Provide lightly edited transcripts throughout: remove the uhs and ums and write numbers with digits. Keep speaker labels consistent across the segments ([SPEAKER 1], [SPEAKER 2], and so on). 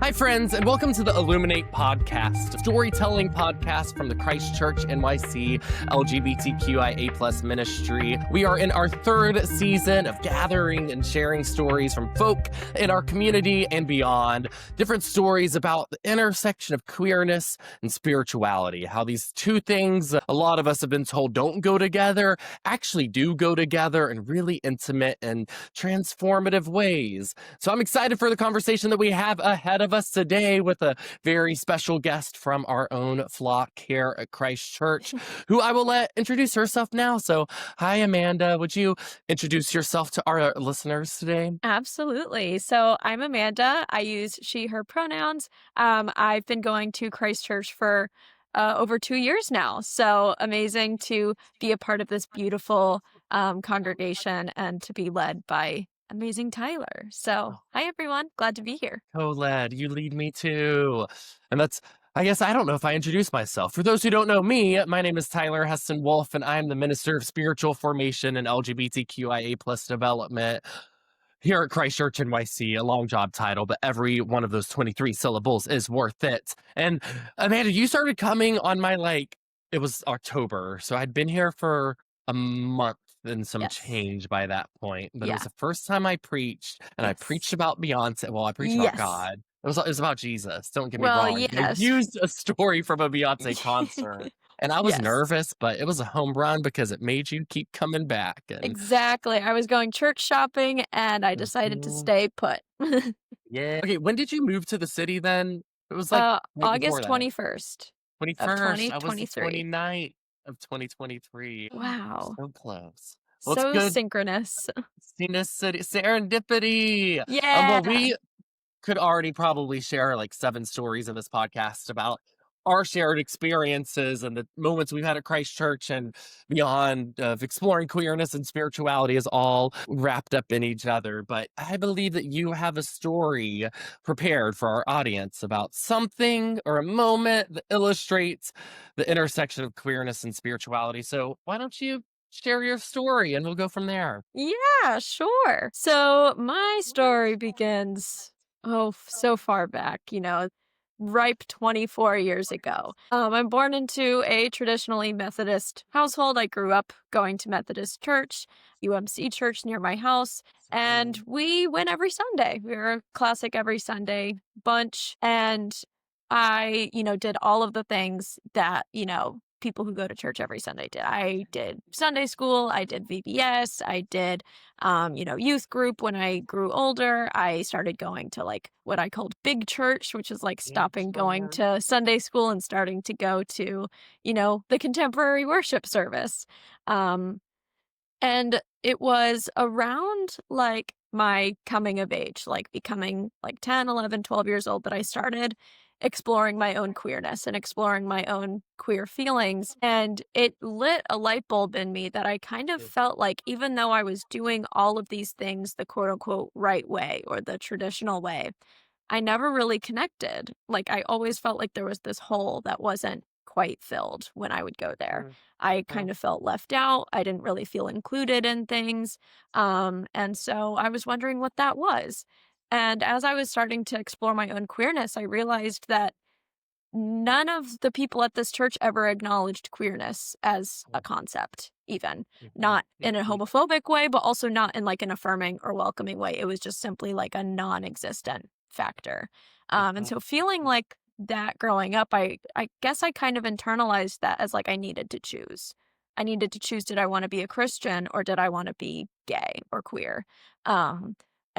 [SPEAKER 1] Hi, friends, and welcome to the Illuminate podcast, a storytelling podcast from the Christ Church NYC LGBTQIA+ ministry. We are in our third season of gathering and sharing stories from folk in our community and beyond, different stories about the intersection of queerness and spirituality, how these two things a lot of us have been told don't go together, actually do go together in really intimate and transformative ways. So I'm excited for the conversation that we have ahead of us today with a very special guest from our own flock here at Christ Church, who I will let introduce herself now. So, hi, Amanda. Would you introduce yourself to our listeners today?
[SPEAKER 2] Absolutely. So I'm Amanda. I use she, her pronouns. I've been going to Christ Church for over 2 years now. So amazing to be a part of this beautiful congregation and to be led by amazing Tyler. So hi, everyone. Glad to be here.
[SPEAKER 1] Co-led, you lead me too. And I guess I don't know if I introduced myself. For those who don't know me, my name is Tyler Heston Wolf, and I'm the Minister of Spiritual Formation and LGBTQIA+ development here at Christ Church NYC, a long job title, but every one of those 23 syllables is worth it. And Amanda, you started coming on it was October. So I'd been here for a month and some
[SPEAKER 2] Yes.
[SPEAKER 1] change by that point. But it
[SPEAKER 2] Yeah.
[SPEAKER 1] was the first time I preached, and I
[SPEAKER 2] Yes.
[SPEAKER 1] preached about Beyonce. Well, I preached about
[SPEAKER 2] Yes.
[SPEAKER 1] God. It was about Jesus. Don't get me
[SPEAKER 2] Well,
[SPEAKER 1] wrong. I
[SPEAKER 2] yes.
[SPEAKER 1] used a story from a Beyonce concert. And I was
[SPEAKER 2] Yes.
[SPEAKER 1] nervous, but it was a home run because it made you keep coming back. And
[SPEAKER 2] Exactly. I was going church shopping and I decided to
[SPEAKER 1] Mhm.
[SPEAKER 2] stay put.
[SPEAKER 1] Yeah. Okay, when did you move to the city then? It was like right before
[SPEAKER 2] August
[SPEAKER 1] that.
[SPEAKER 2] 21st of
[SPEAKER 1] 21st. I was the
[SPEAKER 2] 2023.
[SPEAKER 1] 29th of 2023.
[SPEAKER 2] Wow.
[SPEAKER 1] So close. Well, it's
[SPEAKER 2] So
[SPEAKER 1] good.
[SPEAKER 2] synchronous.
[SPEAKER 1] City serendipity. Well,
[SPEAKER 2] Yeah.
[SPEAKER 1] we could already probably share like 7 stories in this podcast about our shared experiences and the moments we've had at Christ Church and beyond of exploring queerness and spirituality is all wrapped up in each other. But I believe that you have a story prepared for our audience about something or a moment that illustrates the intersection of queerness and spirituality. So why don't you share your story and we'll go from there?
[SPEAKER 2] Yeah, sure. So my story begins, so far back, ripe 24 years ago. I'm born into a traditionally Methodist household. I grew up going to Methodist church, UMC church near my house, and we went every Sunday. We were a classic every Sunday bunch. And I, did all of the things that, people who go to church every Sunday did. I did Sunday school, I did VBS, I did, youth group when I grew older. I started going to like what I called big church, which is like stopping going to Sunday school and starting to go to, the contemporary worship service. And it was around like my coming of age, like becoming like 10, 11, 12 years old, that I started exploring my own queerness and exploring my own queer feelings. And it lit a light bulb in me that I kind of felt like even though I was doing all of these things the quote unquote right way or the traditional way, I never really connected. Like I always felt like there was this hole that wasn't quite filled when I would go there. I kind of felt left out. I didn't really feel included in things. And so I was wondering what that was. And as I was starting to explore my own queerness, I realized that none of the people at this church ever acknowledged queerness as a concept, even not in a homophobic way, but also not in like an affirming or welcoming way. It was just simply like a non-existent factor. And so feeling like that growing up, I guess I kind of internalized that as like I needed to choose. I needed to choose, did I want to be a Christian or did I want to be gay or queer?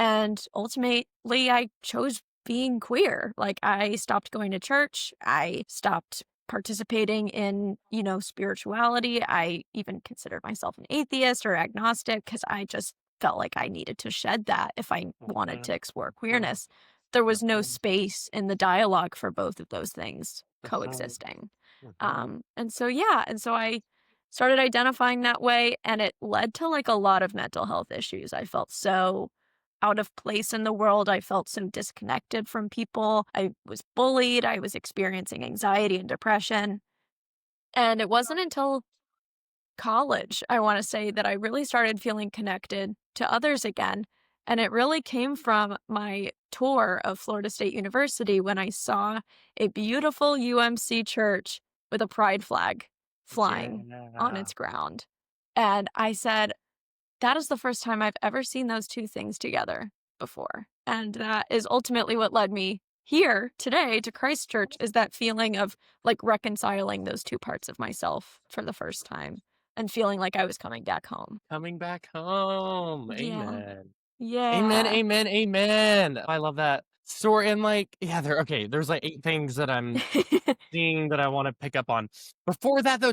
[SPEAKER 2] And ultimately, I chose being queer. Like I stopped going to church. I stopped participating in, spirituality. I even considered myself an atheist or agnostic because I just felt like I needed to shed that if I wanted to explore queerness. There was no space in the dialogue for both of those things coexisting. And so I started identifying that way, and it led to like a lot of mental health issues. I felt so out of place in the world. I felt so disconnected from people. I was bullied. I was experiencing anxiety and depression. And it wasn't until college, I want to say, that I really started feeling connected to others again. And it really came from my tour of Florida State University when I saw a beautiful UMC church with a pride flag flying on
[SPEAKER 1] Yeah.
[SPEAKER 2] its ground. And I said, that is the first time I've ever seen those two things together before. And that is ultimately what led me here today to Christ Church, is that feeling of like reconciling those two parts of myself for the first time and feeling like I was coming back home.
[SPEAKER 1] Coming back home.
[SPEAKER 2] Yeah.
[SPEAKER 1] Amen. Amen,
[SPEAKER 2] Yeah.
[SPEAKER 1] amen, amen. I love that story. And like, yeah, there's like 8 things that I'm seeing that I want to pick up on. Before that though,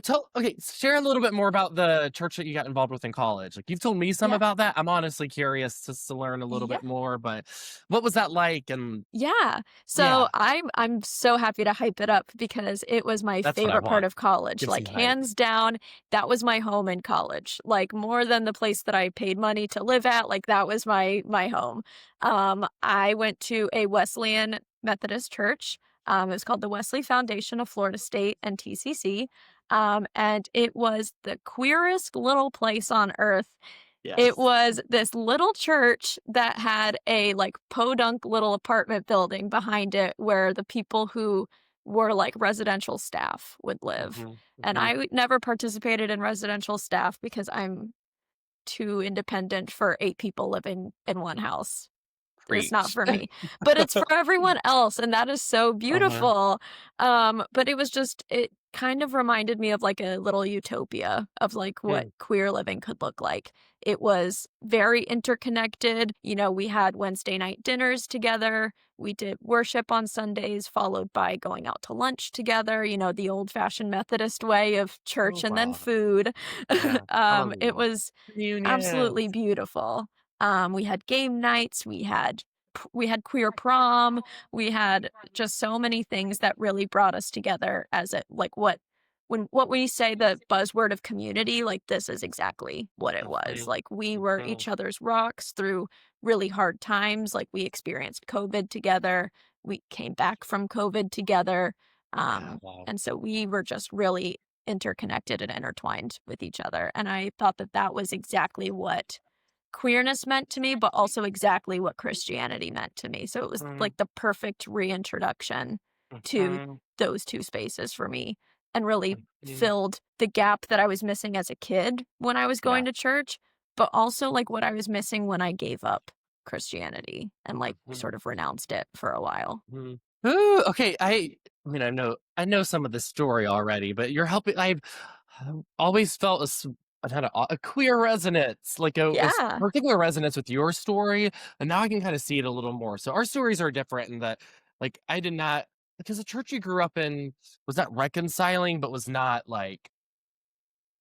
[SPEAKER 1] share a little bit more about the church that you got involved with in college. Like you've told me some
[SPEAKER 2] Yeah.
[SPEAKER 1] about that. I'm honestly curious just to learn a little
[SPEAKER 2] Yeah.
[SPEAKER 1] bit more, but what was that like? And
[SPEAKER 2] Yeah. So
[SPEAKER 1] yeah,
[SPEAKER 2] I'm so happy to hype it up because it was my
[SPEAKER 1] that's what I
[SPEAKER 2] favorite part
[SPEAKER 1] want.
[SPEAKER 2] of college.
[SPEAKER 1] Give some
[SPEAKER 2] Like
[SPEAKER 1] hype.
[SPEAKER 2] hands down, that was my home in college. Like more than the place that I paid money to live at, like that was my home. I went to a Wesleyan Methodist church. It was called the Wesley Foundation of Florida State and TCC. And it was the queerest little place on earth. It
[SPEAKER 1] Yes.
[SPEAKER 2] was this little church that had a, like, podunk little apartment building behind it where the people who were, like, residential staff would live,
[SPEAKER 1] Hmm.
[SPEAKER 2] and
[SPEAKER 1] Hmm.
[SPEAKER 2] never participated in residential staff because I'm too independent for 8 people living in one house. It's not
[SPEAKER 1] Preach.
[SPEAKER 2] for me, but it's for everyone else, and that is so
[SPEAKER 1] Uh-huh.
[SPEAKER 2] beautiful. But it was just it kind of reminded me of, like, a little utopia of, like, what
[SPEAKER 1] Mm.
[SPEAKER 2] queer living could look like. It was very interconnected, we had Wednesday night dinners together, we did worship on Sundays, followed by going out to lunch together, the old-fashioned Methodist way of church
[SPEAKER 1] Oh
[SPEAKER 2] and then
[SPEAKER 1] wow.
[SPEAKER 2] food.
[SPEAKER 1] Yeah.
[SPEAKER 2] It
[SPEAKER 1] Hallelujah.
[SPEAKER 2] was absolutely
[SPEAKER 1] Reunions.
[SPEAKER 2] beautiful. We had game nights, we had queer prom, we had just so many things that really brought us together as it like what we say the buzzword of community, like this is exactly what it was.
[SPEAKER 1] Mhm.
[SPEAKER 2] Like we were
[SPEAKER 1] Mhm.
[SPEAKER 2] each other's rocks through really hard times. Like we experienced COVID together. We came back from COVID together.
[SPEAKER 1] Yeah,
[SPEAKER 2] Um,
[SPEAKER 1] wow.
[SPEAKER 2] and so we were just really interconnected and intertwined with each other. And I thought that that was exactly what queerness meant to me, but also exactly what Christianity meant to me. So it was
[SPEAKER 1] Mhm.
[SPEAKER 2] like the perfect reintroduction to
[SPEAKER 1] Mhm.
[SPEAKER 2] those two spaces for me and really
[SPEAKER 1] Mhm.
[SPEAKER 2] filled the gap that I was missing as a kid when I was
[SPEAKER 1] Yeah.
[SPEAKER 2] going to church, but also like what I was missing when I gave up Christianity and like
[SPEAKER 1] Mhm.
[SPEAKER 2] sort of renounced it for a while.
[SPEAKER 1] Mhm. Ooh, okay, I mean, I know some of the story already, but you're helping. I've always felt a kind of a queer resonance, like a
[SPEAKER 2] Yeah.
[SPEAKER 1] particular resonance with your story, and now I can kind of see it a little more. So our stories are different in that, like, I did not because the church you grew up in was not reconciling, but was not like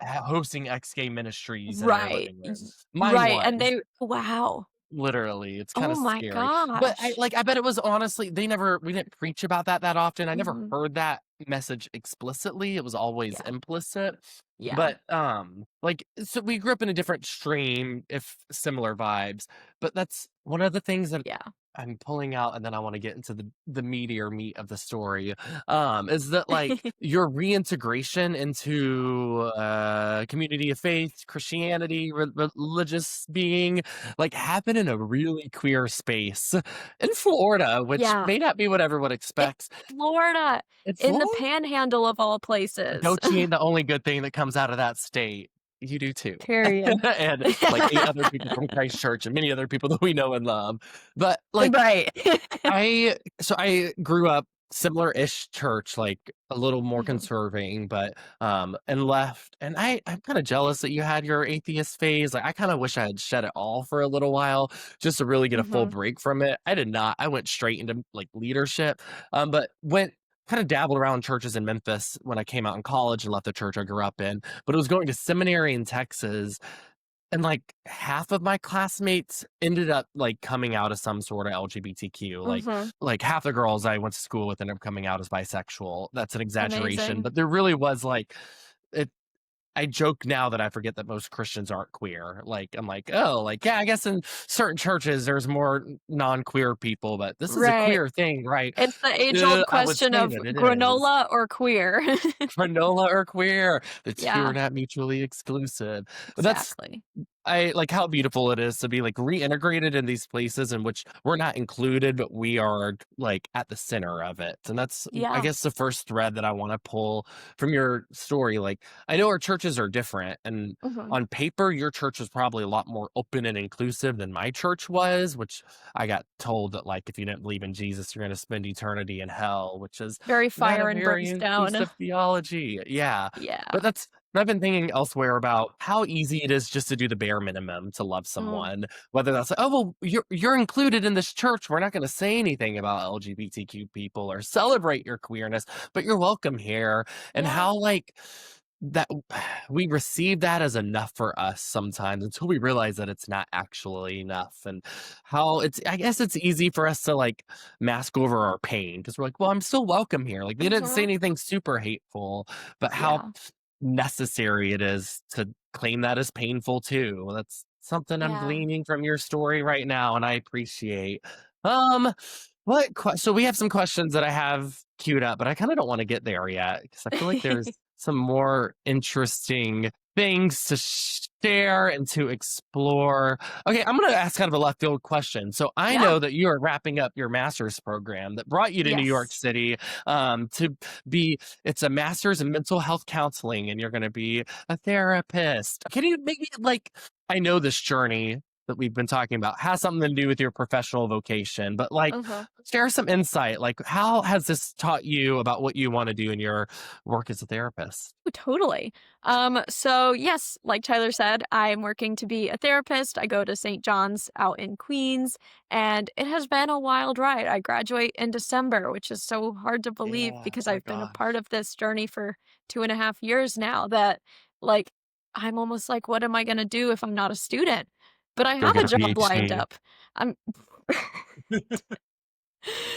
[SPEAKER 1] hosting ex-gay ministries in their
[SPEAKER 2] Right.
[SPEAKER 1] living room. Mine
[SPEAKER 2] Right. And
[SPEAKER 1] was.
[SPEAKER 2] they, wow.
[SPEAKER 1] Literally, it's kinda
[SPEAKER 2] Oh my
[SPEAKER 1] scary, but
[SPEAKER 2] gosh.
[SPEAKER 1] I bet it was honestly we didn't preach about that often. I never
[SPEAKER 2] Hmm.
[SPEAKER 1] heard that message explicitly, it was always
[SPEAKER 2] Yeah.
[SPEAKER 1] implicit,
[SPEAKER 2] Yeah.
[SPEAKER 1] but, like, so we grew up in a different stream, if similar vibes, but that's one of the things that
[SPEAKER 2] Yeah.
[SPEAKER 1] I'm pulling out, and then I wanna get into the meatier meat of the story, is that, like, your reintegration into, community of faith, Christianity, religious being, like, happen in a really queer space in Florida, which
[SPEAKER 2] Yeah.
[SPEAKER 1] may not be what everyone
[SPEAKER 2] In
[SPEAKER 1] expects.
[SPEAKER 2] Florida,
[SPEAKER 1] In
[SPEAKER 2] in the
[SPEAKER 1] Florida?
[SPEAKER 2] Panhandle of all places.
[SPEAKER 1] Dochi ain't the only good thing that comes out of that state. You do too.
[SPEAKER 2] Period.
[SPEAKER 1] And, like, 8 other people from Christ Church and many other people that we know and love. But, like,
[SPEAKER 2] Right.
[SPEAKER 1] I grew up similar-ish church, like, a little more
[SPEAKER 2] Mhm,
[SPEAKER 1] conserving, but, and left and I'm kinda jealous that you had your atheist phase, like, I kinda wish I had shed it all for a little while just to really get a full
[SPEAKER 2] mhm,
[SPEAKER 1] break from it. I did not. I went straight into, like, leadership, but went kinda dabbled around churches in Memphis when I came out in college and left the church I grew up in, but it was going to seminary in Texas and, like, half of my classmates ended up, like, coming out as some sorta LGBTQ,
[SPEAKER 2] mhm.
[SPEAKER 1] like, half the girls I went to school with ended up coming out as bisexual. That's an exaggeration,
[SPEAKER 2] Amazing.
[SPEAKER 1] but there really was, like it I joke now that I forget that most Christians aren't queer. Like, I'm like, "Oh, like, yeah, I guess in certain churches there's more non-queer people, but this is a
[SPEAKER 2] Right.
[SPEAKER 1] queer thing, right?"
[SPEAKER 2] It's the age-old
[SPEAKER 1] I would
[SPEAKER 2] question
[SPEAKER 1] say
[SPEAKER 2] of
[SPEAKER 1] that it is.
[SPEAKER 2] granola or queer.
[SPEAKER 1] Granola or queer. The 2 are
[SPEAKER 2] Yeah,
[SPEAKER 1] not mutually exclusive. But that's
[SPEAKER 2] exactly.
[SPEAKER 1] I like how beautiful it is to be like reintegrated in these places in which we're not included, but we are like at the center of it. And that's, I
[SPEAKER 2] Yeah.
[SPEAKER 1] guess, the first thread that I want to pull from your story. Like, I know our churches are different, and
[SPEAKER 2] Mhm.
[SPEAKER 1] on paper, your church was probably a lot more open and inclusive than my church was, which I got told that, like, if you didn't believe in Jesus, you're going to spend eternity in hell, which is
[SPEAKER 2] Very
[SPEAKER 1] not a
[SPEAKER 2] fire and
[SPEAKER 1] very
[SPEAKER 2] brimstone.
[SPEAKER 1] inclusive theology. Yeah.
[SPEAKER 2] Yeah.
[SPEAKER 1] But that's I've been thinking elsewhere about how easy it is just to do the bare minimum to love
[SPEAKER 2] Mm.
[SPEAKER 1] someone, whether that's like, oh well, you're included in this church. We're not going to say anything about LGBTQ people or celebrate your queerness, but you're welcome here. And
[SPEAKER 2] Yeah.
[SPEAKER 1] how like that we receive that as enough for us sometimes until we realize that it's not actually enough. And how it's I guess it's easy for us to like mask over our pain because we're like, well, I'm still welcome here. Like they didn't say
[SPEAKER 2] Mhm.
[SPEAKER 1] anything super hateful, but how
[SPEAKER 2] Yeah.
[SPEAKER 1] necessary it is to claim that as painful too. That's something I'm
[SPEAKER 2] Yeah.
[SPEAKER 1] gleaning from your story right now, and I appreciate. Um, so we have some questions that I have queued up, but I kind of don't want to get there yet because I feel like there's some more interesting things to share and to explore. Okay, I'm going to ask kind of a left field question. So I
[SPEAKER 2] Yeah.
[SPEAKER 1] know that you are wrapping up your master's program that brought you to New York
[SPEAKER 2] Yes.
[SPEAKER 1] City to be it's a master's in mental health counseling, and you're going to be a therapist. Can you maybe like, I know this journey that we've been talking about has something to do with your professional vocation, but like,
[SPEAKER 2] Mhm.
[SPEAKER 1] share some insight. Like, how has this taught you about what you want to do in your work as a therapist?
[SPEAKER 2] Oh, totally. So yes, like Tyler said, I'm working to be a therapist. I go to St. John's out in Queens, and it has been a wild ride. I graduate in December, which is so hard to believe
[SPEAKER 1] Yeah.
[SPEAKER 2] because
[SPEAKER 1] Oh my
[SPEAKER 2] I've been a part
[SPEAKER 1] gosh.
[SPEAKER 2] of this journey for 2.5 years now that like I'm almost like, what am I gonna do if I'm not a student? But I
[SPEAKER 1] Go
[SPEAKER 2] have
[SPEAKER 1] get
[SPEAKER 2] a
[SPEAKER 1] a
[SPEAKER 2] job lined
[SPEAKER 1] PhD.
[SPEAKER 2] up. I'm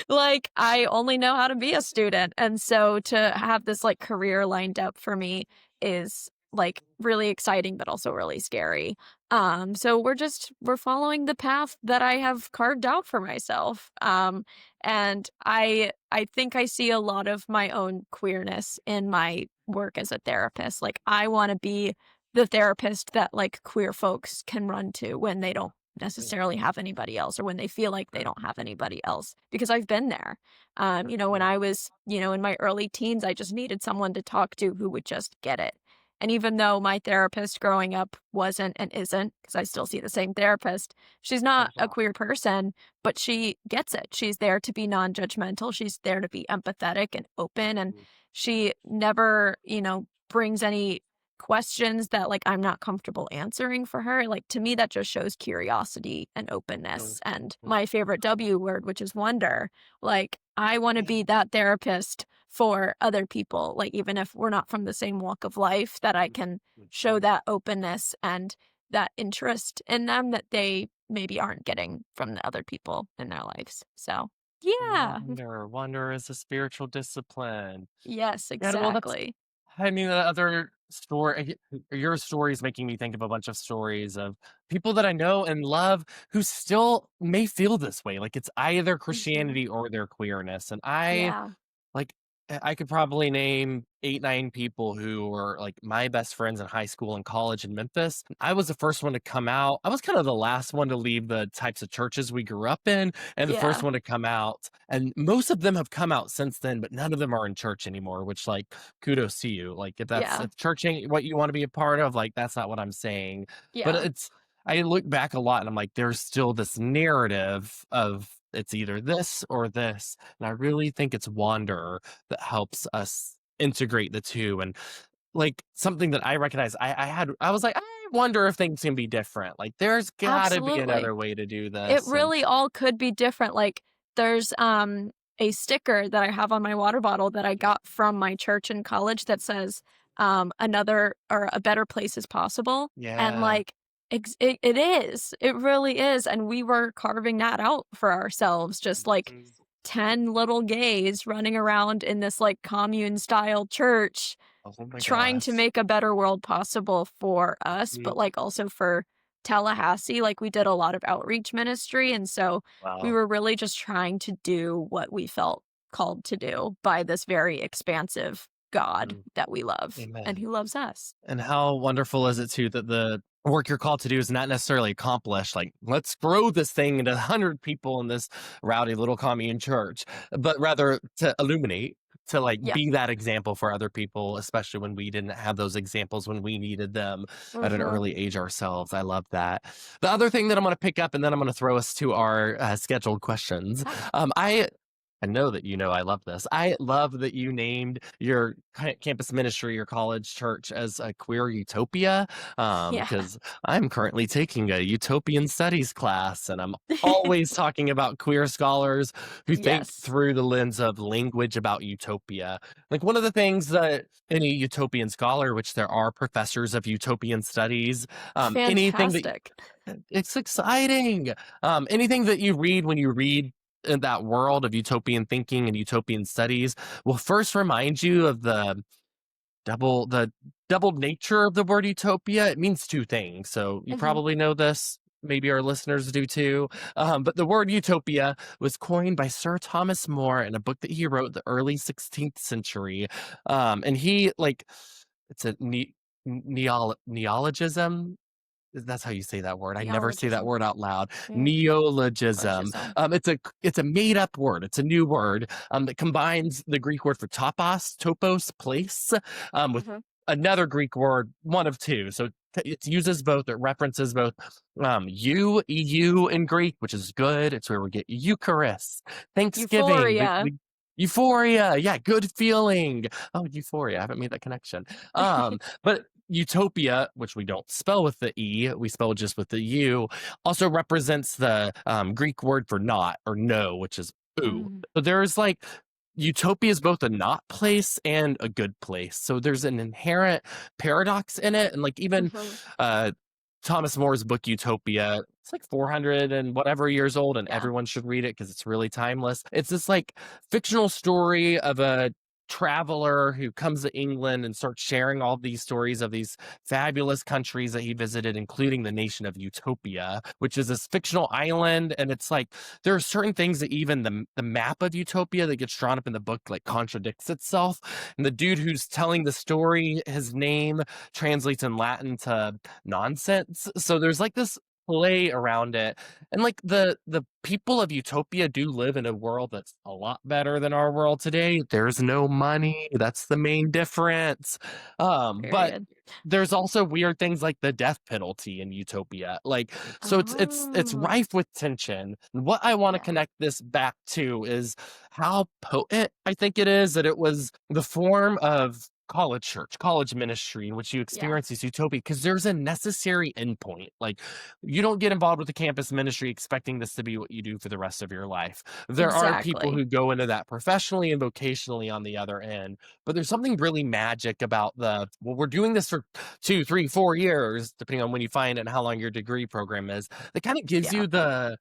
[SPEAKER 2] like, I only know how to be a student, and so to have this, like, career lined up for me is, like, really exciting, but also really scary. So we're following the path that I have carved out for myself, and I think I see a lot of my own queerness in my work as a therapist. Like, I wanna be the therapist that, like, queer folks can run to when they don't necessarily have anybody else or when they feel like they don't have anybody else because I've been there. When I was, in my early teens, I just needed someone to talk to who would just get it. And even though my therapist growing up wasn't and isn't, because I still see the same therapist, she's not a queer person, but she gets it. She's there to be non judgmental. She's there to be empathetic and open. And she never, brings any questions that like I'm not comfortable answering for her. Like to me that just shows curiosity and openness and my favorite W word, which is wonder. Like I want to be that therapist for other people, like even if we're not from the same walk of life, that I can show that openness and that interest in them that they maybe aren't getting from the other people in their lives. So, yeah.
[SPEAKER 1] Wonder is a spiritual discipline.
[SPEAKER 2] Yes,
[SPEAKER 1] Yeah, well, that's
[SPEAKER 2] exactly.
[SPEAKER 1] I mean, the other story, your story is making me think of a bunch of stories of people that I know and love who still may feel this way. Like it's either
[SPEAKER 2] Mhm.
[SPEAKER 1] Christianity or their queerness. And I
[SPEAKER 2] Yeah.
[SPEAKER 1] like, I could probably name 8, 9 people who were like my best friends in high school and college in Memphis. I was the first one to come out. I was kind of the last one to leave the types of churches we grew up in and the first
[SPEAKER 2] Yeah.
[SPEAKER 1] one to come out. And most of them have come out since then, but none of them are in church anymore, which like kudos to you. Like
[SPEAKER 2] Yeah.
[SPEAKER 1] if church ain't what you want to be a part of, like that's not what I'm saying. But
[SPEAKER 2] Yeah.
[SPEAKER 1] it's I look back a lot and I'm like, there's still this narrative of it's either this or this. And I really think it's wander that helps us integrate the two. And like something that I recognize, I was like, I wonder if things can be different. Like there's got to be
[SPEAKER 2] Absolutely.
[SPEAKER 1] another way to do
[SPEAKER 2] It
[SPEAKER 1] this. And
[SPEAKER 2] really all could be different. Like, there's, a sticker that I have on my water bottle that I got from my church in college that says, "Another or a better place is possible." And,
[SPEAKER 1] yeah.
[SPEAKER 2] like, it is. It really is, and we were carving that out for ourselves, just like
[SPEAKER 1] Mhm.
[SPEAKER 2] 10 little gays running around in this, like, commune-style church
[SPEAKER 1] Oh my
[SPEAKER 2] trying to
[SPEAKER 1] gosh.
[SPEAKER 2] make a better world possible for us, but,
[SPEAKER 1] Mhm.
[SPEAKER 2] like, also for Tallahassee. Like, we did a lot of outreach ministry, and so we
[SPEAKER 1] Wow.
[SPEAKER 2] were really just trying to do what we felt called to do by this very expansive God
[SPEAKER 1] Mm.
[SPEAKER 2] that we love and
[SPEAKER 1] Amen.
[SPEAKER 2] who loves us.
[SPEAKER 1] And how wonderful is it too that the work you're called to do is not necessarily accomplish, like, let's grow this thing into 100 people in this rowdy little commune church, but rather to illuminate, to like
[SPEAKER 2] Yeah.
[SPEAKER 1] be that example for other people, especially when we didn't have those examples when we needed them at an
[SPEAKER 2] Mhm.
[SPEAKER 1] early age ourselves. I love that. The other thing that I'm going to pick up, and then I'm going to throw us to our scheduled questions.
[SPEAKER 2] Yeah.
[SPEAKER 1] I know that you know I love this. I love that you named your campus ministry, your college church, as a queer utopia,
[SPEAKER 2] Yeah.
[SPEAKER 1] because I'm currently taking a utopian studies class, and I'm always talking about queer scholars who think
[SPEAKER 2] Yes.
[SPEAKER 1] through the lens of language about utopia. Like one of the things that any utopian scholar, which there are professors of utopian studies, anything that
[SPEAKER 2] Fantastic.
[SPEAKER 1] it's exciting. Anything that you read when you read in that world of utopian thinking and utopian studies will first remind you of the double nature of the word utopia. It means two things. So you
[SPEAKER 2] Mhm.
[SPEAKER 1] probably know this. Maybe our listeners do too. But the word utopia was coined by Sir Thomas More in a book that he wrote in the early 16th century. And he like it's a neologism. That's how you say that word. I never say that
[SPEAKER 2] Neologism.
[SPEAKER 1] word out loud.
[SPEAKER 2] Yeah.
[SPEAKER 1] Neologism.
[SPEAKER 2] Logism.
[SPEAKER 1] It's a made up word. It's a new word that combines the Greek word for topos, place, with
[SPEAKER 2] Mhm.
[SPEAKER 1] another Greek word, one of two. So it uses both. It references both EU in Greek, which is good. It's where we get Eucharist, Thanksgiving,
[SPEAKER 2] Euphoria.
[SPEAKER 1] euphoria. Yeah, good feeling. Oh, euphoria. I haven't made that connection. But utopia, which we don't spell with the E, we spell just with the U, also represents the Greek word for not or no, which is oo.
[SPEAKER 2] Mm.
[SPEAKER 1] So there's like utopia is both a not place and a good place. So there's an inherent paradox in it. And like even
[SPEAKER 2] Mhm.
[SPEAKER 1] uh, Thomas More's book Utopia, it's like 400 and whatever years old, and
[SPEAKER 2] Yeah.
[SPEAKER 1] everyone should read it because it's really timeless. It's this like fictional story of a traveler who comes to England and starts sharing all these stories of these fabulous countries that he visited, including the nation of Utopia, which is this fictional island. And it's like there are certain things that even the map of Utopia that gets drawn up in the book like contradicts itself. And the dude who's telling the story, his name translates in Latin to nonsense. So there's like this play around it, and like the people of utopia do live in a world that's a lot better than our world today. There's no money, that's the main difference. But
[SPEAKER 2] Period.
[SPEAKER 1] there's also weird things like the death penalty in utopia, like so it's
[SPEAKER 2] Oh.
[SPEAKER 1] rife with tension. And what I want to
[SPEAKER 2] Yeah.
[SPEAKER 1] connect this back to is how potent I think it is that it was the form of college church, college ministry in which you
[SPEAKER 2] Yeah.
[SPEAKER 1] experience this utopia, because there's a necessary endpoint. Like you don't get involved with the campus ministry expecting this to be what you do for the rest of your life. There are people
[SPEAKER 2] Exactly.
[SPEAKER 1] who go into that professionally and vocationally on the other end, but there's something really magic about we're doing this for 2, 3, 4 years, depending on when you find it and how long your degree program is. That kind of gives
[SPEAKER 2] Yeah.
[SPEAKER 1] you the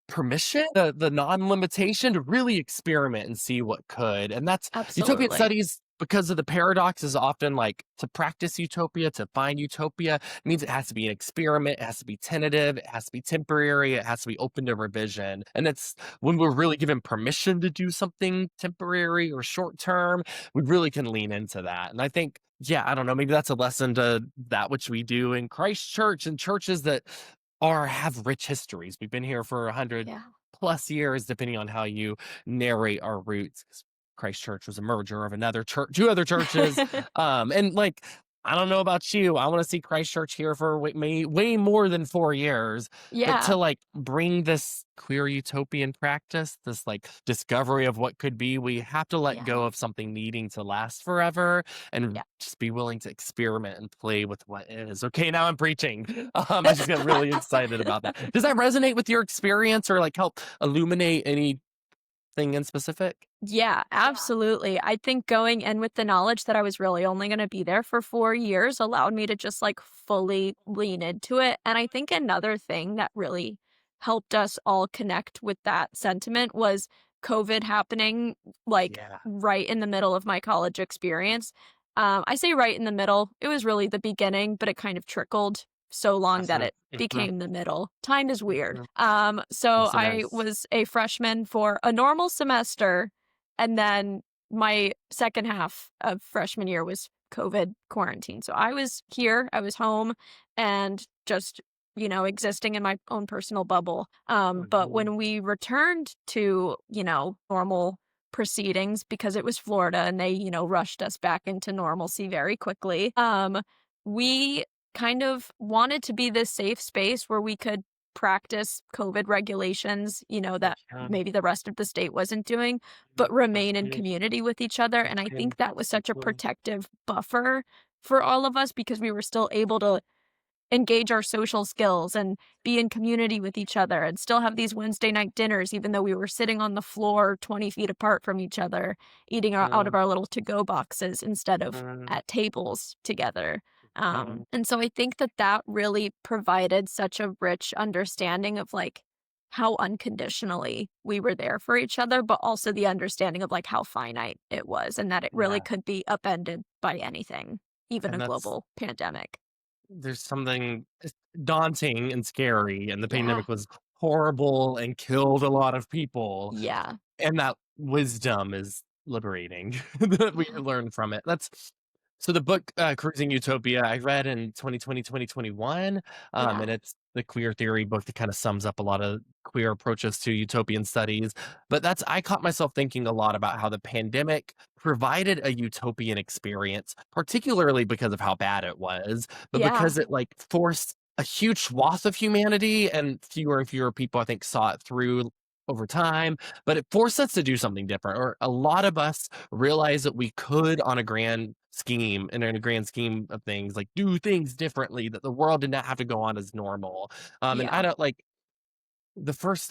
[SPEAKER 1] permission, the non-limitation to really experiment and see what could. And that's utopian
[SPEAKER 2] Absolutely.
[SPEAKER 1] studies, because of the paradox, is often like to practice utopia, to find utopia, means it has to be an experiment, it has to be tentative, it has to be temporary, it has to be open to revision. And it's when we're really given permission to do something temporary or short term, we really can lean into that. And I think, yeah, I don't know, maybe that's a lesson to that which we do in Christ Church and churches that have rich histories. We've been here for 100
[SPEAKER 2] Yeah.
[SPEAKER 1] plus years, depending on how you narrate our roots. 'Cause Christ Church was a merger of another church, two other churches, and like I don't know about you, I want to see Christ Church here for way more than 4 years. But
[SPEAKER 2] Yeah.
[SPEAKER 1] to like bring this queer utopian practice, this like discovery of what could be, we have to let
[SPEAKER 2] Yeah.
[SPEAKER 1] go of something needing to last forever and
[SPEAKER 2] Yeah.
[SPEAKER 1] just be willing to experiment and play with what is. Okay, now I'm preaching. I just got really excited about that. Does that resonate with your experience or like help illuminate anything in specific?
[SPEAKER 2] Yeah, absolutely. I think going in with the knowledge that I was really only going to be there for 4 years allowed me to just like fully lean into it. And I think another thing that really helped us all connect with that sentiment was COVID happening like
[SPEAKER 1] Yeah.
[SPEAKER 2] right in the middle of my college experience. I say right in the middle. It was really the beginning, but it kind of trickled so long that
[SPEAKER 1] Mhm,
[SPEAKER 2] it
[SPEAKER 1] mhm,
[SPEAKER 2] became the middle. Time is weird.
[SPEAKER 1] mhm.
[SPEAKER 2] So
[SPEAKER 1] Yes, it
[SPEAKER 2] I
[SPEAKER 1] is.
[SPEAKER 2] was a freshman for a normal semester, and then my second half of freshman year was COVID quarantine. So I was here, I was home, and just, existing in my own personal bubble. But
[SPEAKER 1] Mhm.
[SPEAKER 2] when we returned to, normal proceedings, because it was Florida and they, rushed us back into normalcy very quickly, we kind of wanted to be this safe space where we could practice COVID regulations, that
[SPEAKER 1] Yeah.
[SPEAKER 2] maybe the rest of the state wasn't doing, but remain in
[SPEAKER 1] Mhm.
[SPEAKER 2] community with each other. And I
[SPEAKER 1] Yeah.
[SPEAKER 2] think that was such a
[SPEAKER 1] Mhm.
[SPEAKER 2] protective buffer for all of us because we were still able to engage our social skills and be in community with each other and still have these Wednesday night dinners, even though we were sitting on the floor 20 feet apart from each other, eating out of
[SPEAKER 1] Mhm.
[SPEAKER 2] our little to go boxes instead of
[SPEAKER 1] Mhm.
[SPEAKER 2] at tables together.
[SPEAKER 1] Mhm.
[SPEAKER 2] And so I think that that really provided such a rich understanding of like how unconditionally we were there for each other, but also the understanding of like how finite it was and that it really
[SPEAKER 1] Yeah.
[SPEAKER 2] could be upended by anything, even a
[SPEAKER 1] And
[SPEAKER 2] global pandemic.
[SPEAKER 1] there's something daunting and scary, and the
[SPEAKER 2] Yeah.
[SPEAKER 1] pandemic was horrible and killed a lot of people.
[SPEAKER 2] Yeah.
[SPEAKER 1] And that wisdom is liberating that we
[SPEAKER 2] Yeah.
[SPEAKER 1] learn from it. That's so the book, Cruising Utopia, I read in 2020, 2021.
[SPEAKER 2] Yeah.
[SPEAKER 1] And it's the queer theory book that kind of sums up a lot of queer approaches to utopian studies. But I caught myself thinking a lot about how the pandemic provided a utopian experience, particularly because of how bad it was, but
[SPEAKER 2] Yeah.
[SPEAKER 1] because it like forced a huge swath of humanity, and fewer people, I think, saw it through over time, but it forced us to do something different. Or a lot of us realized that we could, on a grand scheme and in a grand scheme of things, like do things differently, that the world did not have to go on as normal. And I
[SPEAKER 2] Yeah.
[SPEAKER 1] don't like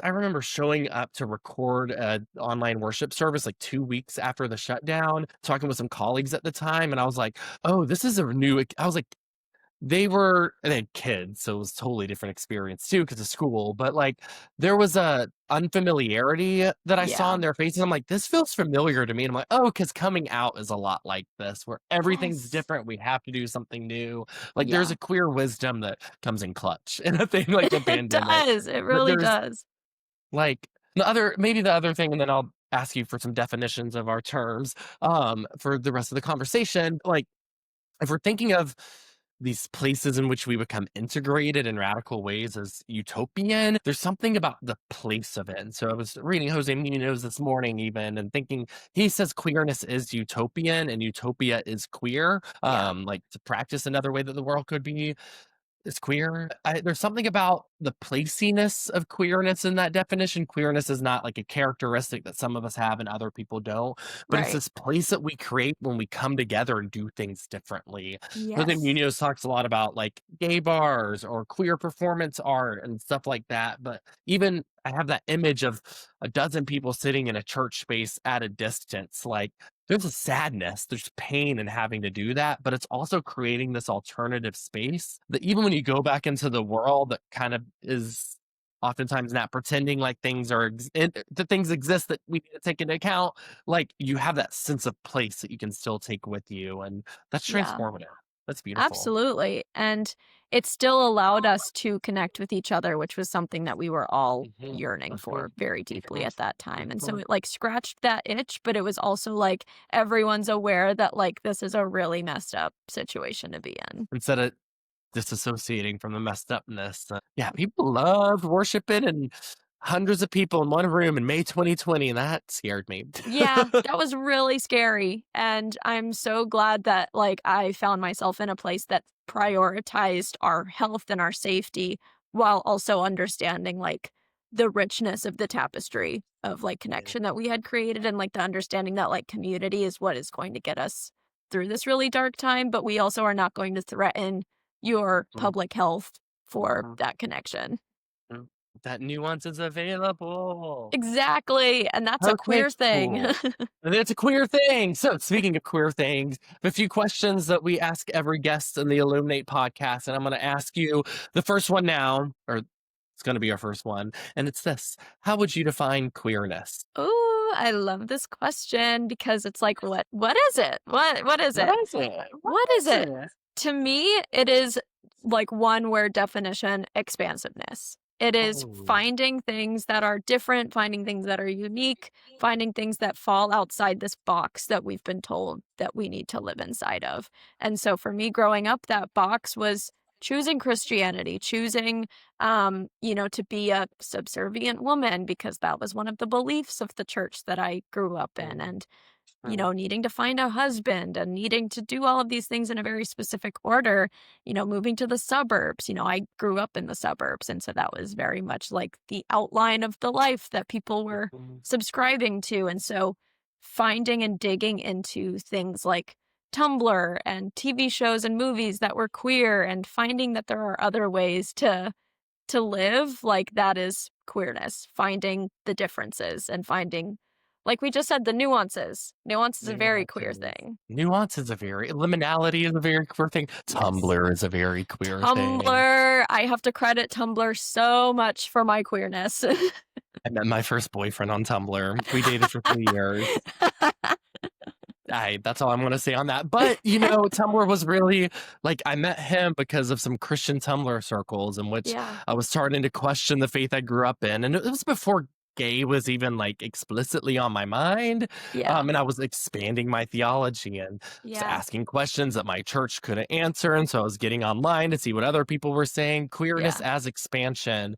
[SPEAKER 1] I remember showing up to record a online worship service like 2 weeks after the shutdown, talking with some colleagues at the time. And I was like, oh, this is a I was like, they had kids, so it was a totally different experience too because of school, but, like, there was a unfamiliarity that I saw
[SPEAKER 2] Yeah.
[SPEAKER 1] in their faces. I'm like, "This feels familiar to me," and I'm like, "Oh, because coming out is a lot like this, where everything's
[SPEAKER 2] Yes.
[SPEAKER 1] different, we have to do something new." Like, there's
[SPEAKER 2] Yeah.
[SPEAKER 1] a queer wisdom that comes in clutch in a thing like the
[SPEAKER 2] It
[SPEAKER 1] pandemic,
[SPEAKER 2] does. It
[SPEAKER 1] but
[SPEAKER 2] really
[SPEAKER 1] there's,
[SPEAKER 2] does.
[SPEAKER 1] like, the other thing, and then I'll ask you for some definitions of our terms, for the rest of the conversation, like, if we're thinking of these places in which we become integrated in radical ways as utopian, there's something about the place of it. And so I was reading Jose Munoz this morning, even, and thinking he says queerness is utopian and utopia is queer.
[SPEAKER 2] Yeah.
[SPEAKER 1] Like to practice another way that the world could be is queer. There's something about the placiness of queerness in that definition. Queerness is not like a characteristic that some of us have and other people don't, but it's
[SPEAKER 2] Right.
[SPEAKER 1] this place that we create when we come together and do things differently. Jose
[SPEAKER 2] Yes.
[SPEAKER 1] Munoz talks a lot about like gay bars or queer performance art and stuff like that. But even I have that image of a dozen people sitting in a church space at a distance. Like there's a sadness, there's pain in having to do that, but it's also creating this alternative space that even when you go back into the world that kind of is oftentimes not pretending like that things exist that we need to take into account, like you have that sense of place that you can still take with you. And that's
[SPEAKER 2] Yeah.
[SPEAKER 1] transformative. That's beautiful.
[SPEAKER 2] Absolutely. And it still allowed us to connect with each other, which was something that we were all
[SPEAKER 1] Mhm,
[SPEAKER 2] yearning
[SPEAKER 1] mhm,
[SPEAKER 2] for very deeply
[SPEAKER 1] mhm,
[SPEAKER 2] at that time. And so
[SPEAKER 1] mhm.
[SPEAKER 2] it like scratched that itch, but it was also like everyone's aware that like this is a really messed up situation to be in.
[SPEAKER 1] Instead of disassociating from the messed upness. Yeah, people loved worshiping and hundreds of people in one room in May 2020, and that scared me.
[SPEAKER 2] Yeah, that was really scary, and I'm so glad that, like, I found myself in a place that prioritized our health and our safety while also understanding, like, the richness of the tapestry of, like,
[SPEAKER 1] Yeah.
[SPEAKER 2] connection that we had created and, like, the understanding that, like, community is what is going to get us through this really dark time, but we also are not going to threaten your
[SPEAKER 1] Mhm,
[SPEAKER 2] public health for
[SPEAKER 1] mhm,
[SPEAKER 2] that connection.
[SPEAKER 1] mhm. That nuance is available.
[SPEAKER 2] Exactly, and that's a
[SPEAKER 1] Okay,
[SPEAKER 2] queer thing.
[SPEAKER 1] cool. And it's a queer thing. So, speaking of queer things, a few questions that we ask every guest in the Illuminate podcast. And I'm going to ask you the first one now, or it's going to be our first one. And it's this: how would you define queerness?
[SPEAKER 2] Ooh, I love this question because it's like, what is it? What is
[SPEAKER 1] What
[SPEAKER 2] it?
[SPEAKER 1] is it? What
[SPEAKER 2] What is
[SPEAKER 1] is
[SPEAKER 2] it?
[SPEAKER 1] it?
[SPEAKER 2] To me, it is like one word definition, expansiveness. It is
[SPEAKER 1] Oh.
[SPEAKER 2] finding things that are different, finding things that are unique, finding things that fall outside this box that we've been told that we need to live inside of. And so for me growing up, that box was choosing Christianity, choosing, to be a subservient woman because that was one of the beliefs of the church that I grew up in. And needing to find a husband and needing to do all of these things in a very specific order, moving to the suburbs. I grew up in the suburbs. And so that was very much like the outline of the life that people were subscribing to. And so finding and digging into things like Tumblr and TV shows and movies that were queer and finding that there are other ways to live, like that is queerness, finding the differences and finding, like we just said, the nuances. Nuance is a very queer thing.
[SPEAKER 1] Nuance is a very liminality is a very queer thing. Tumblr is a very queer thing.
[SPEAKER 2] Tumblr. I have to credit Tumblr so much for my queerness.
[SPEAKER 1] I met my first boyfriend on Tumblr. We dated for 3 years. That's all I'm going to say on that. But, Tumblr was really like I met him because of some Christian Tumblr circles in which
[SPEAKER 2] Yeah.
[SPEAKER 1] I was starting to question the faith I grew up in. And it was before gay was even like explicitly on my mind.
[SPEAKER 2] Yeah.
[SPEAKER 1] And I was expanding my theology and just
[SPEAKER 2] Yeah.
[SPEAKER 1] asking questions that my church couldn't answer. And so I was getting online to see what other people were saying. Queerness as expansion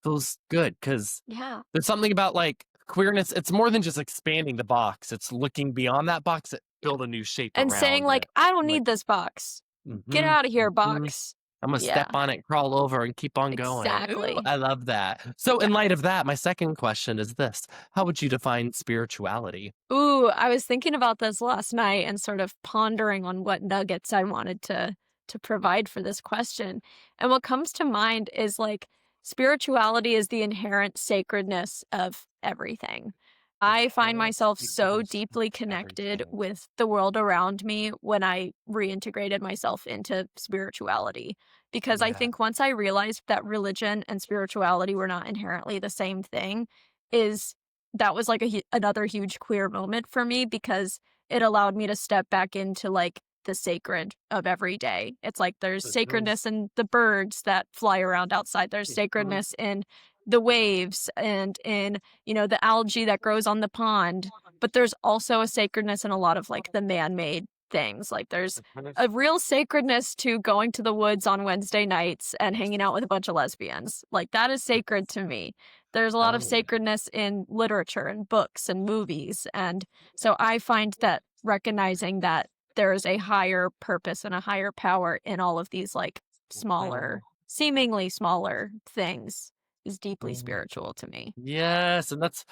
[SPEAKER 1] feels good because
[SPEAKER 2] Yeah.
[SPEAKER 1] there's something about like queerness. It's more than just expanding the box. It's looking beyond that box and build a new shape
[SPEAKER 2] And
[SPEAKER 1] around
[SPEAKER 2] saying like,
[SPEAKER 1] it.
[SPEAKER 2] I don't
[SPEAKER 1] Like,
[SPEAKER 2] need this box. Get
[SPEAKER 1] mhm,
[SPEAKER 2] out of here,
[SPEAKER 1] mhm.
[SPEAKER 2] box.
[SPEAKER 1] I'm going to step on it, crawl over, and keep on going.
[SPEAKER 2] Exactly.
[SPEAKER 1] Ooh, I love that. So in light of that, my second question is this. How would you define spirituality?
[SPEAKER 2] Ooh, I was thinking about this last night and sort of pondering on what nuggets I wanted to provide for this question. And what comes to mind is like spirituality is the inherent sacredness of everything. I find myself so deeply connected with the world around me when I reintegrated myself into spirituality. Because I think once I realized that religion and spirituality were not inherently the same thing, is that was like another huge queer moment for me because it allowed me to step back into like the sacred of every day. It's like there's sacredness in the birds that fly around outside. There's sacredness in the waves and in, the algae that grows on the pond. But there's also a sacredness in a lot of like the man-made things. Like there's a real sacredness to going to the woods on Wednesday nights and hanging out with a bunch of lesbians. Like that is sacred to me. There's a lot of sacredness in literature and books and movies. And so I find that recognizing that there is a higher purpose and a higher power in all of these like smaller, seemingly smaller things is deeply spiritual to me.
[SPEAKER 1] Yes, and that's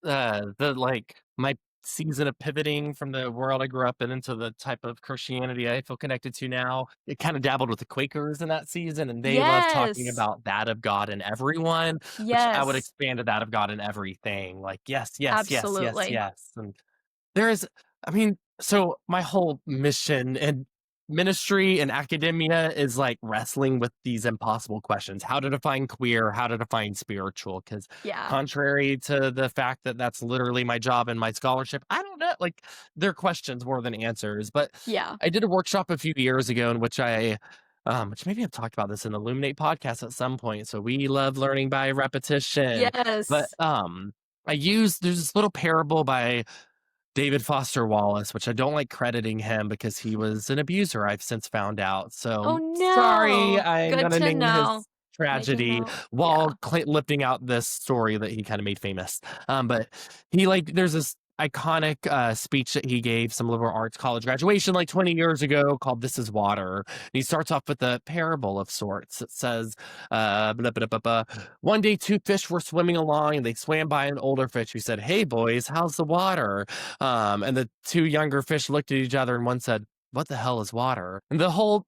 [SPEAKER 1] the like my season of pivoting from the world I grew up in into the type of Christianity I feel connected to now. It kind of dabbled with the Quakers in that season, and they love talking
[SPEAKER 2] Yes.
[SPEAKER 1] about that of God in everyone, which I would
[SPEAKER 2] Yes.
[SPEAKER 1] expand to that of God in everything. Like, yes, yes, yes, yes,
[SPEAKER 2] Absolutely.
[SPEAKER 1] yes. And there is, so my whole mission and ministry and academia is like wrestling with these impossible questions: how to define queer, how to define spiritual. Because
[SPEAKER 2] Yeah.
[SPEAKER 1] contrary to the fact that that's literally my job and my scholarship, I don't know. Like, they're questions more than answers. But
[SPEAKER 2] Yeah.
[SPEAKER 1] I did a workshop a few years ago in which which maybe I've talked about this in the Illuminate podcast at some point. So we love learning by repetition. But
[SPEAKER 2] Yes.
[SPEAKER 1] there's this little parable by David Foster Wallace, which I don't like crediting him because he was an abuser, I've since found out.
[SPEAKER 2] Oh
[SPEAKER 1] So sorry,
[SPEAKER 2] no.
[SPEAKER 1] I'm
[SPEAKER 2] Good
[SPEAKER 1] gonna
[SPEAKER 2] to
[SPEAKER 1] name
[SPEAKER 2] know.
[SPEAKER 1] his
[SPEAKER 2] Make a
[SPEAKER 1] tragedy
[SPEAKER 2] note. Yeah.
[SPEAKER 1] while lifting out this story that he kind of made famous. But there's this iconic speech that he gave some liberal arts college graduation like 20 years ago called "This Is Water." And he starts off with a parable of sorts. It says, blah, blah, blah, blah. One day, two fish were swimming along, and they swam by an older fish who said, "Hey, boys, how's the water?" And the two younger fish looked at each other, and one said, "What the hell is water?" And the whole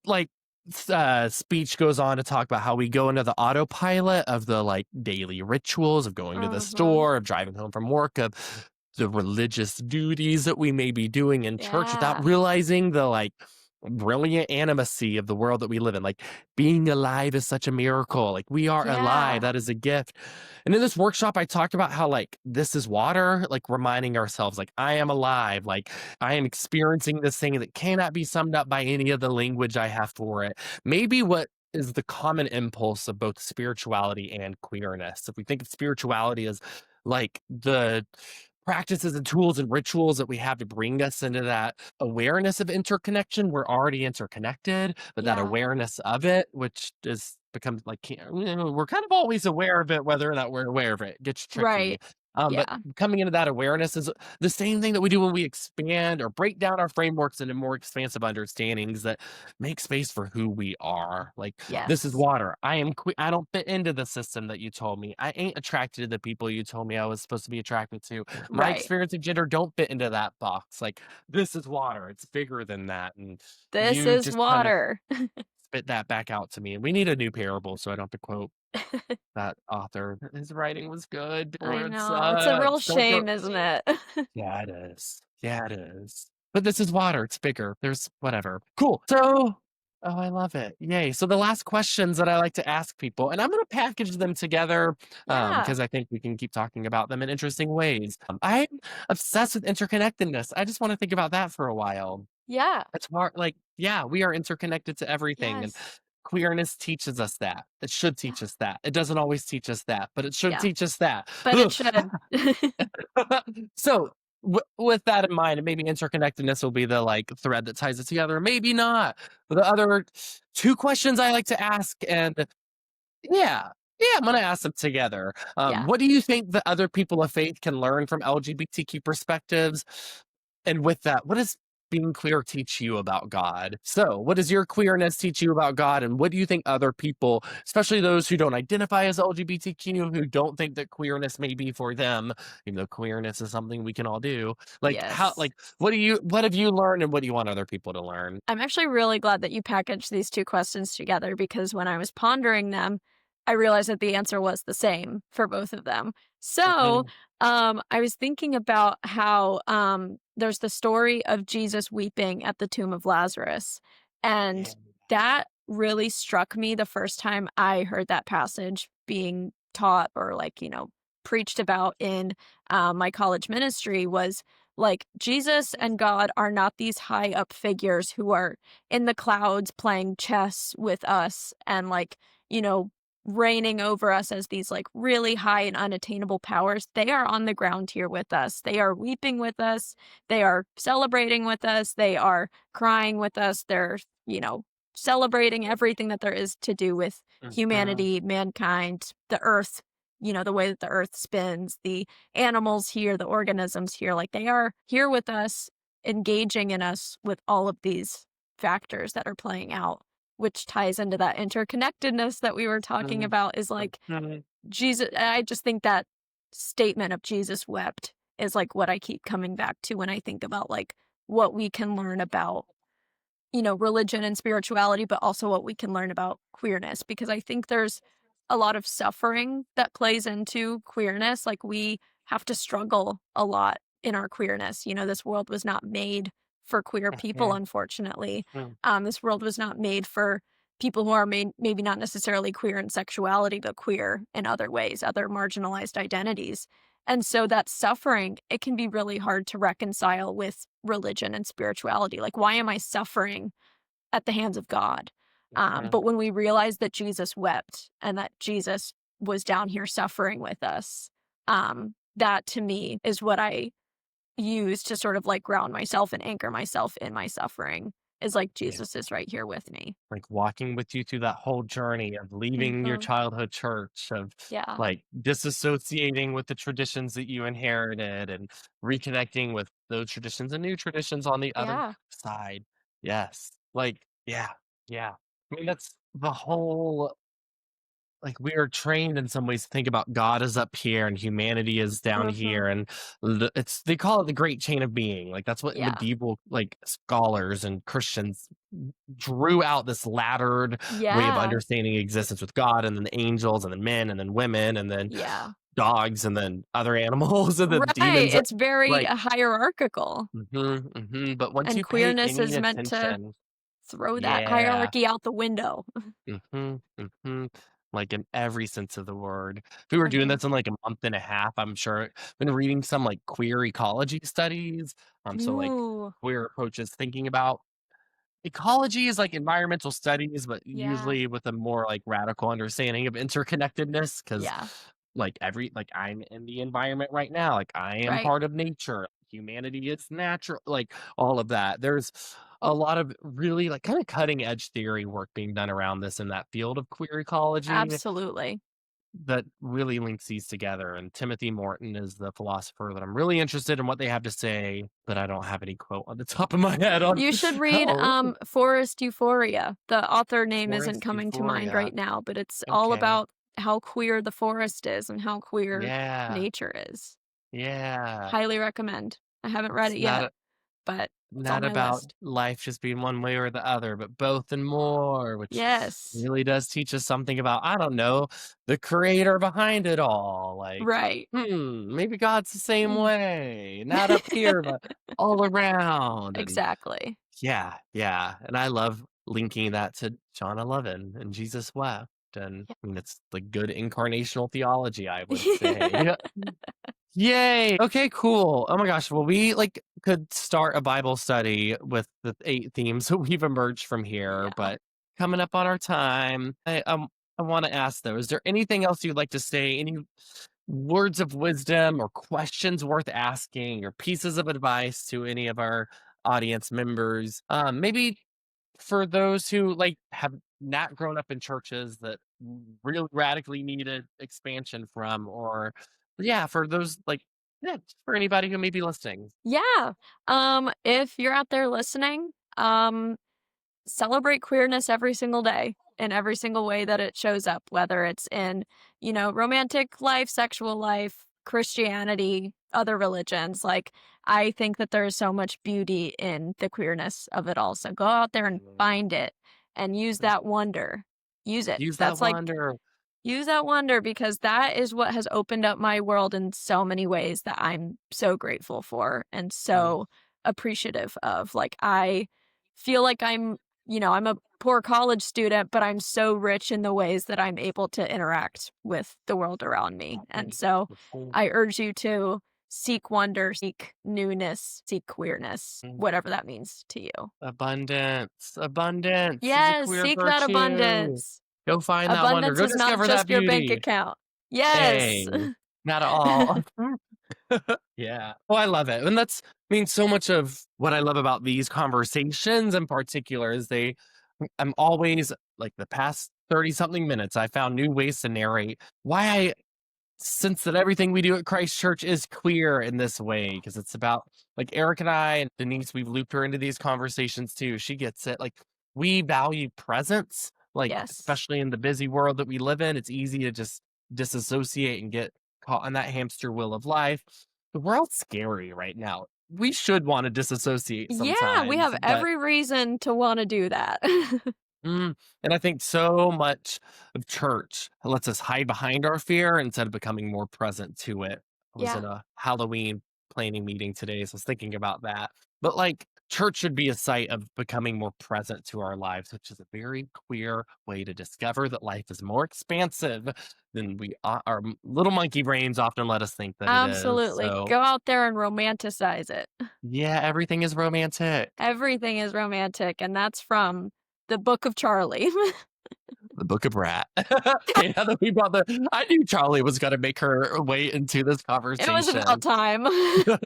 [SPEAKER 1] speech goes on to talk about how we go into the autopilot of the like daily rituals of going to the store, of driving home from work, of the religious duties that we may be doing in church without
[SPEAKER 2] Yeah.
[SPEAKER 1] realizing the like brilliant animacy of the world that we live in. Like, being alive is such a miracle. Like, we are alive.
[SPEAKER 2] Yeah.
[SPEAKER 1] That is a gift. And in this workshop, I talked about how like this is water, like reminding ourselves, like, I am alive. Like, I am experiencing this thing that cannot be summed up by any of the language I have for it. Maybe what is the common impulse of both spirituality and queerness. If we think of spirituality as like the practices and tools and rituals that we have to bring us into that awareness of interconnection, we're already interconnected, but that
[SPEAKER 2] Yeah.
[SPEAKER 1] awareness of it, which is becomes like we're kind of always aware of it, whether or not we're aware of it. It gets tricky.
[SPEAKER 2] Right.
[SPEAKER 1] But
[SPEAKER 2] Yeah.
[SPEAKER 1] coming into that awareness is the same thing that we do when we expand or break down our frameworks into more expansive understandings that make space for who we are. Like, this is
[SPEAKER 2] Yes.
[SPEAKER 1] water. I don't fit into the system that you told me. I ain't attracted to the people you told me I was supposed to be attracted to. My
[SPEAKER 2] Right.
[SPEAKER 1] experience of gender don't fit into that box. Like, this is water. It's bigger than that. And
[SPEAKER 2] This
[SPEAKER 1] you
[SPEAKER 2] is
[SPEAKER 1] just kind of
[SPEAKER 2] water.
[SPEAKER 1] spit that back out to me. And we need a new parable, so I don't have to quote that author. His writing was good, or
[SPEAKER 2] I
[SPEAKER 1] it
[SPEAKER 2] know. It's a real
[SPEAKER 1] sucks. Don't throw.
[SPEAKER 2] shame, isn't it?
[SPEAKER 1] Yeah, it is. Yeah, it is. But this is water. It's bigger. There's whatever. Cool. So, oh, I love it. Yay. So the last questions that I like to ask people, and I'm going to package them together
[SPEAKER 2] Yeah.
[SPEAKER 1] because I think we can keep talking about them in interesting ways. I'm obsessed with interconnectedness. I just want to think about that for a while.
[SPEAKER 2] Yeah.
[SPEAKER 1] It's hard. Like, yeah, we are interconnected to everything. And
[SPEAKER 2] Yes.
[SPEAKER 1] queerness teaches us that. It should
[SPEAKER 2] Yeah.
[SPEAKER 1] teach us that. It doesn't always teach us that, but it should
[SPEAKER 2] Yeah.
[SPEAKER 1] teach us that.
[SPEAKER 2] But it should.
[SPEAKER 1] So, with that in mind, and maybe interconnectedness will be the like thread that ties it together. Maybe not. But the other two questions I like to ask, and yeah, yeah, I'm gonna ask them together.
[SPEAKER 2] Yeah.
[SPEAKER 1] What do you think the other people of faith can learn from LGBTQ perspectives? And with that, what does being queer teach you about God? So, what does your queerness teach you about God? And what do you think other people, especially those who don't identify as LGBTQ, who don't think that queerness may be for them, even though queerness is something we can all do?
[SPEAKER 2] Yes.
[SPEAKER 1] What have you learned and what do you want other people to learn?
[SPEAKER 2] I'm actually really glad that you packaged these two questions together because when I was pondering them, I realized that the answer was the same for both of them. So,
[SPEAKER 1] Mhm.
[SPEAKER 2] I was thinking about how there's the story of Jesus weeping at the tomb of Lazarus.
[SPEAKER 1] Yeah.
[SPEAKER 2] And that really struck me the first time I heard that passage being taught or, like, preached about in my college ministry was like Jesus and God are not these high up figures who are in the clouds playing chess with us and, like, you know, reigning over us as these like really high and unattainable powers. They are on the ground here with us. They are weeping with us. They are celebrating with us. They are crying with us. They're, celebrating everything that there is to do with
[SPEAKER 1] Mhm.
[SPEAKER 2] humanity, mankind, the earth, the way that the earth spins, the animals here, the organisms here. Like they are here with us, engaging in us with all of these factors that are playing out, which ties into that interconnectedness that we were talking
[SPEAKER 1] Mhm.
[SPEAKER 2] about is like
[SPEAKER 1] Mhm.
[SPEAKER 2] Jesus. I just think that statement of Jesus wept is like what I keep coming back to when I think about like what we can learn about, religion and spirituality, but also what we can learn about queerness, because I think there's a lot of suffering that plays into queerness. Like we have to struggle a lot in our queerness. This world was not made for queer people,
[SPEAKER 1] Mhm.
[SPEAKER 2] unfortunately.
[SPEAKER 1] Mhm.
[SPEAKER 2] This world was not made for people who are maybe not necessarily queer in sexuality, but queer in other ways, other marginalized identities. And so that suffering, it can be really hard to reconcile with religion and spirituality. Like, why am I suffering at the hands of God?
[SPEAKER 1] Mhm.
[SPEAKER 2] But when we realize that Jesus wept and that Jesus was down here suffering with us, that to me is what I use to sort of like ground myself and anchor myself in my suffering is like
[SPEAKER 1] Yeah.
[SPEAKER 2] Jesus is right here with me.
[SPEAKER 1] Like walking with you through that whole journey of leaving your
[SPEAKER 2] Mhm.
[SPEAKER 1] childhood church, of
[SPEAKER 2] Yeah.
[SPEAKER 1] like disassociating with the traditions that you inherited and reconnecting with those traditions and new traditions on the other
[SPEAKER 2] Yeah.
[SPEAKER 1] side. Yes. Like, yeah. Yeah. I mean, that's the whole, like, we are trained in some ways to think about God is up here and humanity is down
[SPEAKER 2] Mhm.
[SPEAKER 1] here, and they call it the great chain of being. Like that's what
[SPEAKER 2] Yeah.
[SPEAKER 1] medieval like scholars and Christians drew out, this laddered way of
[SPEAKER 2] Yeah.
[SPEAKER 1] understanding existence with God, and then the angels, and then men, and then women, and then
[SPEAKER 2] Yeah.
[SPEAKER 1] dogs, and then other animals, and then
[SPEAKER 2] Right.
[SPEAKER 1] demons.
[SPEAKER 2] It's very
[SPEAKER 1] Like,
[SPEAKER 2] hierarchical.
[SPEAKER 1] but once
[SPEAKER 2] And
[SPEAKER 1] you pay
[SPEAKER 2] queerness
[SPEAKER 1] any
[SPEAKER 2] is meant to
[SPEAKER 1] attention,
[SPEAKER 2] throw that
[SPEAKER 1] yeah.
[SPEAKER 2] hierarchy out the window.
[SPEAKER 1] Mhm, mhm. Like, in every sense of the word. If we were doing
[SPEAKER 2] Mhm.
[SPEAKER 1] this in, like, a month and a half, I'm sure been reading some, like, queer ecology studies, so, like,
[SPEAKER 2] Ooh.
[SPEAKER 1] queer approaches thinking about ecology is like environmental studies, but
[SPEAKER 2] Yeah.
[SPEAKER 1] usually with a more like radical understanding of interconnectedness. Because
[SPEAKER 2] Yeah.
[SPEAKER 1] like I'm in the environment right now, like I am
[SPEAKER 2] Right.
[SPEAKER 1] part of nature. Humanity is natural, like all of that. There's a lot of really like kind of cutting edge theory work being done around this in that field of queer ecology
[SPEAKER 2] Absolutely.
[SPEAKER 1] that really links these together. And Timothy Morton is the philosopher that I'm really interested in what they have to say, but I don't have any quote on the top of my head on.
[SPEAKER 2] You should read
[SPEAKER 1] Oh,
[SPEAKER 2] Forest Euphoria. The author name isn't
[SPEAKER 1] Forest
[SPEAKER 2] coming to mind right
[SPEAKER 1] Euphoria.
[SPEAKER 2] now, but it's all
[SPEAKER 1] Okay.
[SPEAKER 2] about how queer the forest is and how queer
[SPEAKER 1] Yeah.
[SPEAKER 2] nature is.
[SPEAKER 1] Yeah.
[SPEAKER 2] Highly recommend. I haven't read
[SPEAKER 1] It's
[SPEAKER 2] it
[SPEAKER 1] not
[SPEAKER 2] yet,
[SPEAKER 1] a,
[SPEAKER 2] but it's on
[SPEAKER 1] not
[SPEAKER 2] my
[SPEAKER 1] about
[SPEAKER 2] list.
[SPEAKER 1] life just being one way or the other, but both and more, which
[SPEAKER 2] Yes.
[SPEAKER 1] really does teach us something about, I don't know, the creator behind it all. Like,
[SPEAKER 2] Right.
[SPEAKER 1] maybe God's the same
[SPEAKER 2] Mm.
[SPEAKER 1] way, not up here, but all around. And
[SPEAKER 2] Exactly.
[SPEAKER 1] yeah, yeah. And I love linking that to John 11 and Jesus wept. And I mean, it's like good incarnational theology, I would say. Yay. Okay, cool. Oh my gosh. Well, we like could start a Bible study with the 8 themes that we've emerged from here,
[SPEAKER 2] Yeah.
[SPEAKER 1] but coming up on our time, I want to ask though, is there anything else you'd like to say? Any words of wisdom or questions worth asking or pieces of advice to any of our audience members? Maybe for those who like have not grown up in churches that really radically needed expansion from, or yeah, for those like yeah, just for anybody who may be listening.
[SPEAKER 2] Yeah. If you're out there listening, celebrate queerness every single day in every single way that it shows up, whether it's in, romantic life, sexual life, Christianity, other religions. Like, I think that there is so much beauty in the queerness of it all. So go out there and
[SPEAKER 1] Mm,
[SPEAKER 2] find it and use
[SPEAKER 1] there's-
[SPEAKER 2] that wonder. Use it.
[SPEAKER 1] Use that
[SPEAKER 2] That's like,
[SPEAKER 1] wonder.
[SPEAKER 2] use that wonder because that is what has opened up my world in so many ways that I'm so grateful for and
[SPEAKER 1] Mm,
[SPEAKER 2] so appreciative of. Like, I feel like I'm a poor college student, but I'm so rich in the ways that I'm able to interact with the world around me. And
[SPEAKER 1] mm,
[SPEAKER 2] so
[SPEAKER 1] mm,
[SPEAKER 2] I urge you to seek wonder, seek newness, seek queerness,
[SPEAKER 1] mm.
[SPEAKER 2] whatever that means to you.
[SPEAKER 1] Abundance. Abundance is a
[SPEAKER 2] Yes,
[SPEAKER 1] queer
[SPEAKER 2] seek that
[SPEAKER 1] virtue.
[SPEAKER 2] abundance.
[SPEAKER 1] Go find that wonder.
[SPEAKER 2] Abundance
[SPEAKER 1] Go
[SPEAKER 2] is not
[SPEAKER 1] discover that
[SPEAKER 2] just your bank
[SPEAKER 1] beauty.
[SPEAKER 2] account. Yes.
[SPEAKER 1] Hey, not at all. Yeah. Oh, I love it. And that's, I mean, so much of what I love about these conversations in particular is I'm always like the past 30 something minutes, I found new ways to narrate why I sense that everything we do at Christ Church is queer in this way. Cause it's about like Eric and I and Denise, we've looped her into these conversations too. She gets it. Like we value presence, like
[SPEAKER 2] Yes.
[SPEAKER 1] especially in the busy world that we live in, it's easy to just disassociate and get caught on that hamster wheel of life. The world's scary right now. We should want to disassociate
[SPEAKER 2] Yeah, we
[SPEAKER 1] sometimes,
[SPEAKER 2] have
[SPEAKER 1] but
[SPEAKER 2] every reason to wanna do that.
[SPEAKER 1] and I think so much of church lets us hide behind our fear instead of becoming more present to it. I was
[SPEAKER 2] Yeah,
[SPEAKER 1] in a Halloween planning meeting today, so I was thinking about that. But like, church should be a site of becoming more present to our lives, which is a very queer way to discover that life is more expansive than our little monkey brains often let us think that it is.
[SPEAKER 2] absolutely.
[SPEAKER 1] So,
[SPEAKER 2] Go out there and romanticize it.
[SPEAKER 1] yeah, everything is romantic.
[SPEAKER 2] Everything is romantic, and that's from the Book of Charlie.
[SPEAKER 1] The Book of Rat. Okay, now that we brought I knew Charlie was going to make her way into this
[SPEAKER 2] It was about
[SPEAKER 1] conversation.
[SPEAKER 2] time.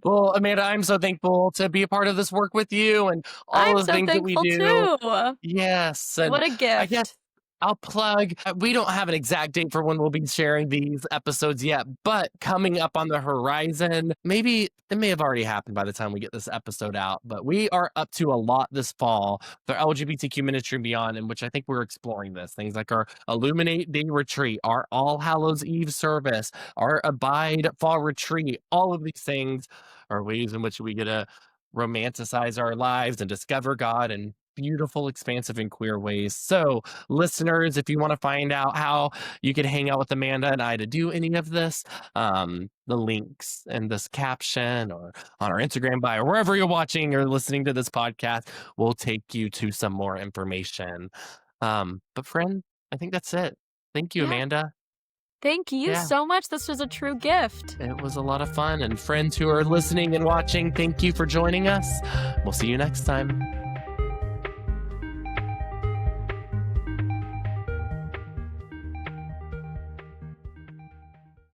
[SPEAKER 1] Well, Amanda, I'm so thankful to be a part of this work with you and all
[SPEAKER 2] I'm
[SPEAKER 1] of the
[SPEAKER 2] so
[SPEAKER 1] things that we
[SPEAKER 2] thankful
[SPEAKER 1] do.
[SPEAKER 2] too.
[SPEAKER 1] Yes, and
[SPEAKER 2] What a
[SPEAKER 1] I guess
[SPEAKER 2] gift.
[SPEAKER 1] I'll plug. We don't have an exact date for when we'll be sharing these episodes yet, but coming up on the horizon, maybe it may have already happened by the time we get this episode out, but we are up to a lot this fall for LGBTQ ministry and beyond, in which I think we're exploring this. Things like our Illuminate Day Retreat, our All Hallows Eve service, our Abide Fall Retreat. All of these things are ways in which we get to romanticize our lives and discover God in beautiful, expansive, and queer ways. So, listeners, if you want to find out how you can hang out with Amanda and I to do any of this, the links in this caption or on our Instagram bio, wherever you're watching or listening to this podcast, will take you to some more information. But friend, I think that's it. Thank you,
[SPEAKER 2] Yeah.
[SPEAKER 1] Amanda.
[SPEAKER 2] Thank you
[SPEAKER 1] Yeah,
[SPEAKER 2] so much. This was a true gift.
[SPEAKER 1] it was a lot of fun. And friends who are listening and watching, thank you for joining us. We'll see you next time.